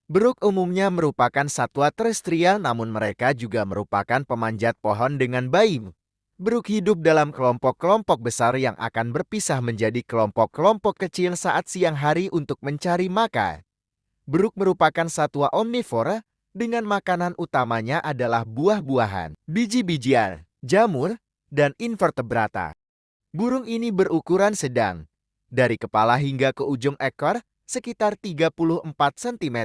Beruk umumnya merupakan satwa terestrial, namun mereka juga merupakan pemanjat pohon dengan baik. Beruk hidup dalam kelompok-kelompok besar yang akan berpisah menjadi kelompok-kelompok kecil saat siang hari untuk mencari makan. Beruk merupakan satwa omnivora dengan makanan utamanya adalah buah-buahan, biji-bijian, jamur, dan invertebrata. Burung ini berukuran sedang, dari kepala hingga ke ujung ekor sekitar 34 cm.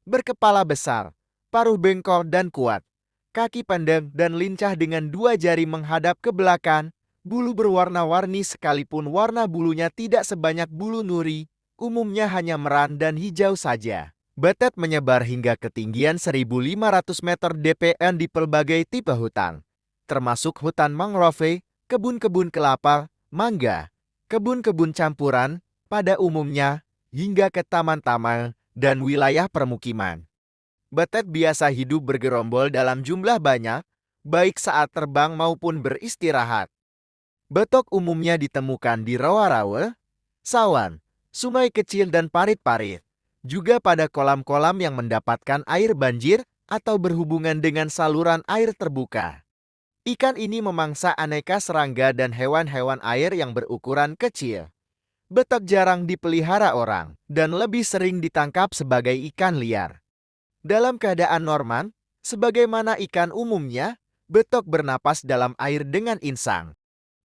Berkepala besar, paruh bengkok dan kuat, kaki pendek dan lincah dengan dua jari menghadap ke belakang, bulu berwarna-warni sekalipun warna bulunya tidak sebanyak bulu nuri, umumnya hanya merah dan hijau saja. Betet menyebar hingga ketinggian 1.500 meter DPN di pelbagai tipe hutan, termasuk hutan mangrove, kebun-kebun kelapa, mangga, kebun-kebun campuran, pada umumnya, hingga ke taman-taman dan wilayah permukiman. Betet biasa hidup bergerombol dalam jumlah banyak, baik saat terbang maupun beristirahat. Betok umumnya ditemukan di rawa-rawa, sawan, sungai kecil dan parit-parit. Juga pada kolam-kolam yang mendapatkan air banjir atau berhubungan dengan saluran air terbuka. Ikan ini memangsa aneka serangga dan hewan-hewan air yang berukuran kecil. Betok jarang dipelihara orang dan lebih sering ditangkap sebagai ikan liar. Dalam keadaan normal, sebagaimana ikan umumnya, betok bernapas dalam air dengan insang.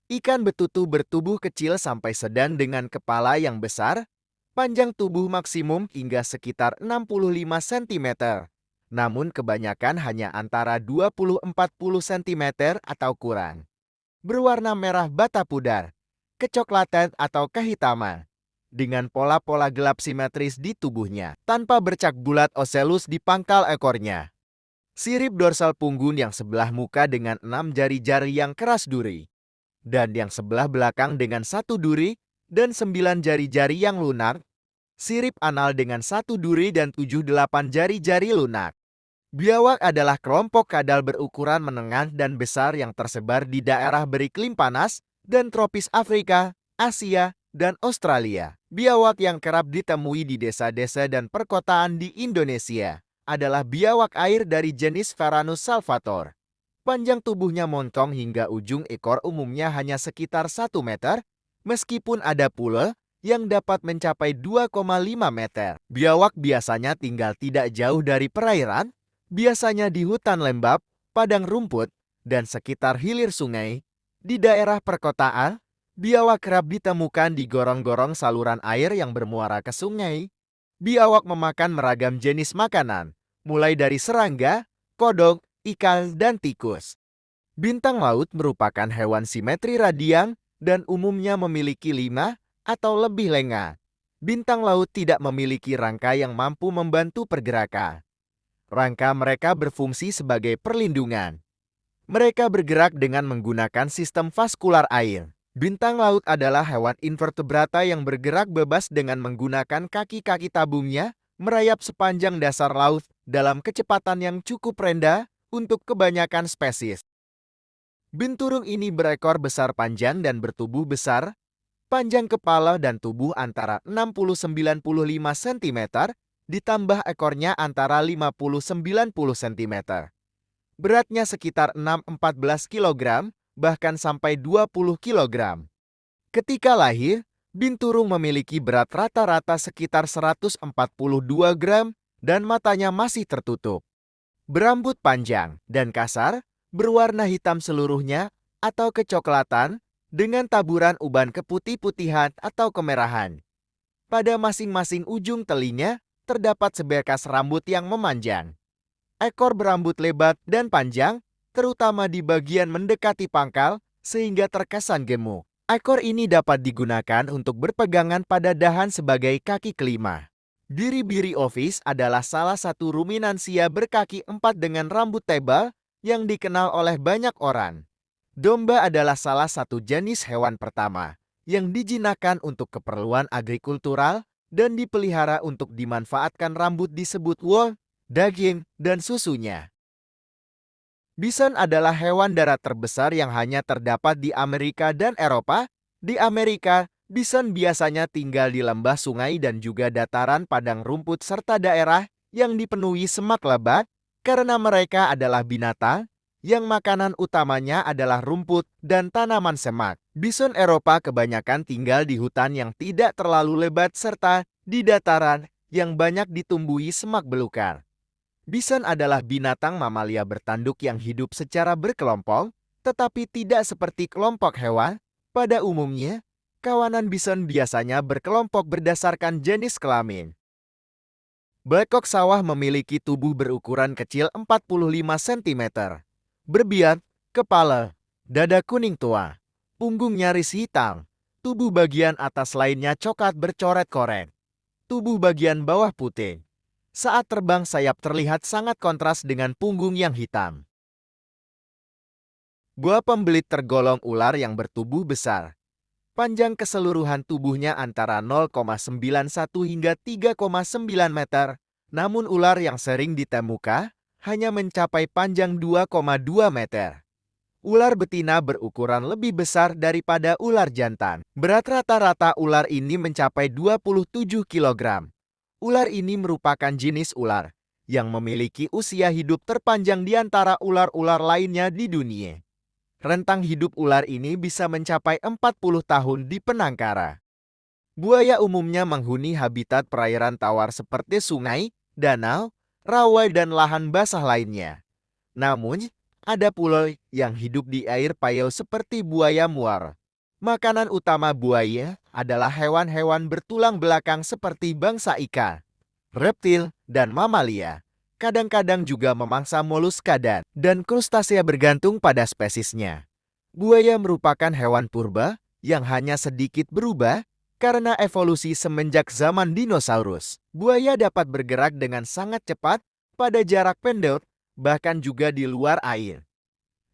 Ikan betutu bertubuh kecil sampai sedang dengan kepala yang besar, panjang tubuh maksimum hingga sekitar 65 cm. Namun kebanyakan hanya antara 20-40 cm atau kurang. Berwarna merah bata pudar, kecoklatan atau kehitaman, dengan pola-pola gelap simetris di tubuhnya, tanpa bercak bulat oselus di pangkal ekornya. Sirip dorsal punggung yang sebelah muka dengan 6 jari-jari yang keras duri, dan yang sebelah belakang dengan 1 duri dan 9 jari-jari yang lunak. Sirip anal dengan 1 duri dan 7-8 jari-jari lunak. Biawak adalah kelompok kadal berukuran menengah dan besar yang tersebar di daerah beriklim panas dan tropis Afrika, Asia, dan Australia. Biawak yang kerap ditemui di desa-desa dan perkotaan di Indonesia adalah biawak air dari jenis Varanus salvator. Panjang tubuhnya montong hingga ujung ekor umumnya hanya sekitar 1 meter, meskipun ada pula yang dapat mencapai 2,5 meter. Biawak biasanya tinggal tidak jauh dari perairan, biasanya di hutan lembab, padang rumput, dan sekitar hilir sungai. Di daerah perkotaan, biawak kerap ditemukan di gorong-gorong saluran air yang bermuara ke sungai. Biawak memakan meragam jenis makanan, mulai dari serangga, kodok, ikan, dan tikus. Bintang laut merupakan hewan simetri radian dan umumnya memiliki 5 atau lebih lengan. Bintang laut tidak memiliki rangka yang mampu membantu pergerakan. Rangka mereka berfungsi sebagai perlindungan. Mereka bergerak dengan menggunakan sistem vaskular air. Bintang laut adalah hewan invertebrata yang bergerak bebas dengan menggunakan kaki-kaki tabungnya merayap sepanjang dasar laut dalam kecepatan yang cukup rendah untuk kebanyakan spesies. Binturung ini berekor besar panjang dan bertubuh besar, panjang kepala dan tubuh antara 60-95 cm, ditambah ekornya antara 50-90 cm. Beratnya sekitar 6-14 kg, bahkan sampai 20 kg. Ketika lahir, binturung memiliki berat rata-rata sekitar 142 gram dan matanya masih tertutup. Berambut panjang dan kasar, berwarna hitam seluruhnya atau kecoklatan dengan taburan uban keputih-putihan atau kemerahan. Pada masing-masing ujung telinga terdapat seberkas rambut yang memanjang. Ekor berambut lebat dan panjang, terutama di bagian mendekati pangkal, sehingga terkesan gemuk. Ekor ini dapat digunakan untuk berpegangan pada dahan sebagai kaki kelima. Biri-biri ovis adalah salah satu ruminansia berkaki 4 dengan rambut tebal yang dikenal oleh banyak orang. Domba adalah salah satu jenis hewan pertama yang dijinakkan untuk keperluan agrikultural dan dipelihara untuk dimanfaatkan rambut disebut wool, daging, dan susunya. Bison adalah hewan darat terbesar yang hanya terdapat di Amerika dan Eropa. Di Amerika, Bison biasanya tinggal di lembah sungai dan juga dataran padang rumput serta daerah yang dipenuhi semak lebat karena mereka adalah binatang yang makanan utamanya adalah rumput dan tanaman semak. Bison Eropa kebanyakan tinggal di hutan yang tidak terlalu lebat serta di dataran yang banyak ditumbuhi semak belukar. Bison adalah binatang mamalia bertanduk yang hidup secara berkelompok, tetapi tidak seperti kelompok hewan. Pada umumnya, kawanan bison biasanya berkelompok berdasarkan jenis kelamin. Blackhawk sawah memiliki tubuh berukuran kecil 45 cm. Berbiat, kepala, dada kuning tua, punggung nyaris hitam, tubuh bagian atas lainnya coklat bercoret-coret, tubuh bagian bawah putih. Saat terbang sayap terlihat sangat kontras dengan punggung yang hitam. Gua pembelit tergolong ular yang bertubuh besar. Panjang keseluruhan tubuhnya antara 0,91 hingga 3,9 meter, namun ular yang sering ditemukan hanya mencapai panjang 2,2 meter. Ular betina berukuran lebih besar daripada ular jantan. Berat rata-rata ular ini mencapai 27 kg. Ular ini merupakan jenis ular yang memiliki usia hidup terpanjang di antara ular-ular lainnya di dunia. Rentang hidup ular ini bisa mencapai 40 tahun di penangkara. Buaya umumnya menghuni habitat perairan tawar seperti sungai, danau, rawa, dan lahan basah lainnya. Namun, ada pula yang hidup di air payau seperti buaya muar. Makanan utama buaya adalah hewan-hewan bertulang belakang seperti bangsa ikan, reptil, dan mamalia. Kadang-kadang juga memangsa moluska dan krustasea bergantung pada spesiesnya. Buaya merupakan hewan purba yang hanya sedikit berubah karena evolusi semenjak zaman dinosaurus. Buaya dapat bergerak dengan sangat cepat pada jarak pendek, bahkan juga di luar air.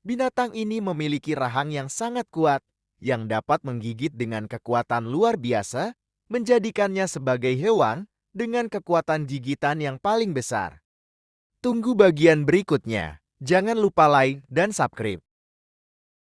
Binatang ini memiliki rahang yang sangat kuat yang dapat menggigit dengan kekuatan luar biasa, menjadikannya sebagai hewan dengan kekuatan gigitan yang paling besar. Tunggu bagian berikutnya. Jangan lupa like dan subscribe.